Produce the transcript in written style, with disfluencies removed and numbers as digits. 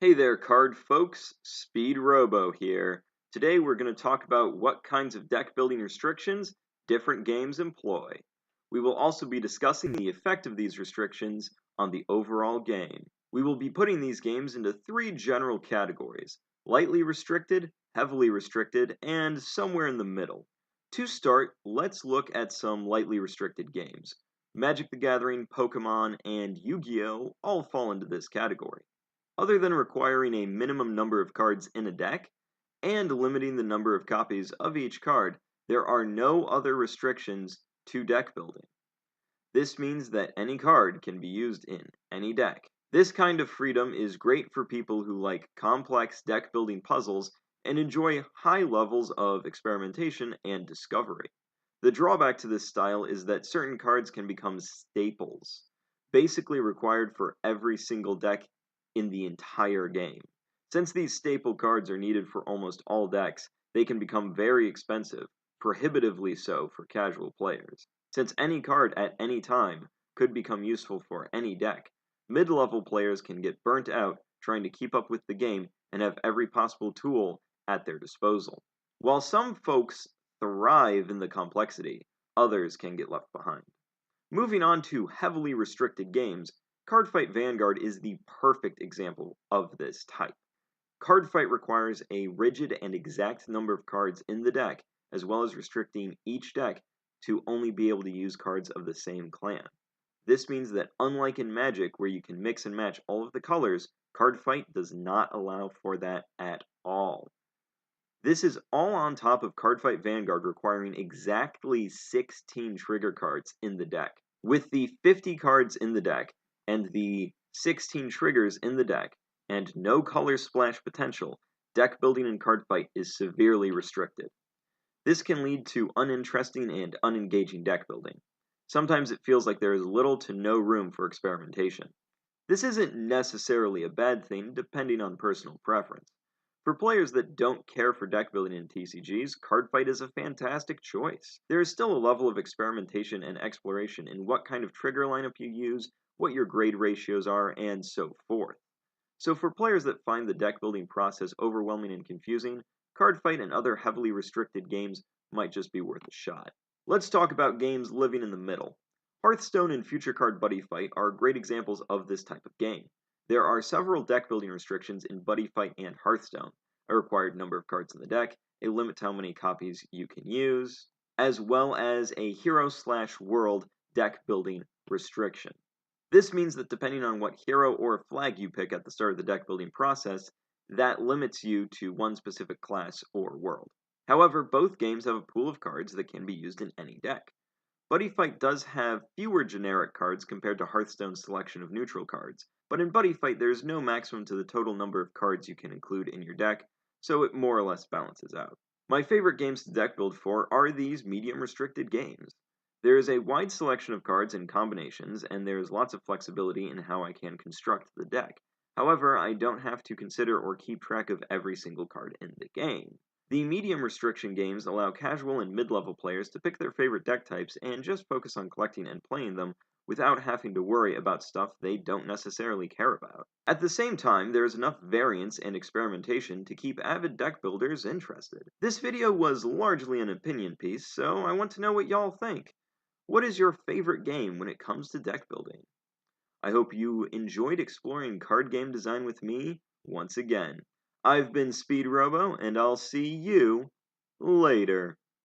Hey there, card folks. Speedrobo here. Today we're going to talk about what kinds of deck building restrictions different games employ. We will also be discussing the effect of these restrictions on the overall game. We will be putting these games into three general categories: lightly restricted, heavily restricted, and somewhere in the middle. To start, let's look at some lightly restricted games. Magic the Gathering, Pokemon, and Yu-Gi-Oh! All fall into this category. Other than requiring a minimum number of cards in a deck and limiting the number of copies of each card, there are no other restrictions to deck building. This means that any card can be used in any deck. This kind of freedom is great for people who like complex deck building puzzles and enjoy high levels of experimentation and discovery. The drawback to this style is that certain cards can become staples, basically required for every single deck in the entire game. Since these staple cards are needed for almost all decks, they can become very expensive, prohibitively so for casual players. Since any card at any time could become useful for any deck, mid-level players can get burnt out trying to keep up with the game and have every possible tool at their disposal. While some folks thrive in the complexity, others can get left behind. Moving on to heavily restricted games, Cardfight Vanguard is the perfect example of this type. Cardfight requires a rigid and exact number of cards in the deck, as well as restricting each deck to only be able to use cards of the same clan. This means that unlike in Magic, where you can mix and match all of the colors, Cardfight does not allow for that at all. This is all on top of Cardfight Vanguard requiring exactly 16 trigger cards in the deck. With the 50 cards in the deck, and the 16 triggers in the deck, and no color splash potential, deck building in Cardfight is severely restricted. This can lead to uninteresting and unengaging deck building. Sometimes it feels like there is little to no room for experimentation. This isn't necessarily a bad thing, depending on personal preference. For players that don't care for deck building in TCGs, Cardfight is a fantastic choice. There is still a level of experimentation and exploration in what kind of trigger lineup you use, what your grade ratios are, and so forth. So for players that find the deck building process overwhelming and confusing, Cardfight and other heavily restricted games might just be worth a shot. Let's talk about games living in the middle. Hearthstone and Future Card Buddy Fight are great examples of this type of game. There are several deck building restrictions in Buddy Fight and Hearthstone: a required number of cards in the deck, a limit to how many copies you can use, as well as a hero/world deck building restriction. This means that depending on what hero or flag you pick at the start of the deck building process, that limits you to one specific class or world. However, both games have a pool of cards that can be used in any deck. Buddy Fight does have fewer generic cards compared to Hearthstone's selection of neutral cards, but in Buddy Fight there is no maximum to the total number of cards you can include in your deck, so it more or less balances out. My favorite games to deck build for are these medium restricted games. There is a wide selection of cards and combinations, and there is lots of flexibility in how I can construct the deck. However, I don't have to consider or keep track of every single card in the game. The medium restriction games allow casual and mid-level players to pick their favorite deck types and just focus on collecting and playing them without having to worry about stuff they don't necessarily care about. At the same time, there is enough variance and experimentation to keep avid deck builders interested. This video was largely an opinion piece, so I want to know what y'all think. What is your favorite game when it comes to deck building? I hope you enjoyed exploring card game design with me once again. I've been Speedrobo, and I'll see you later.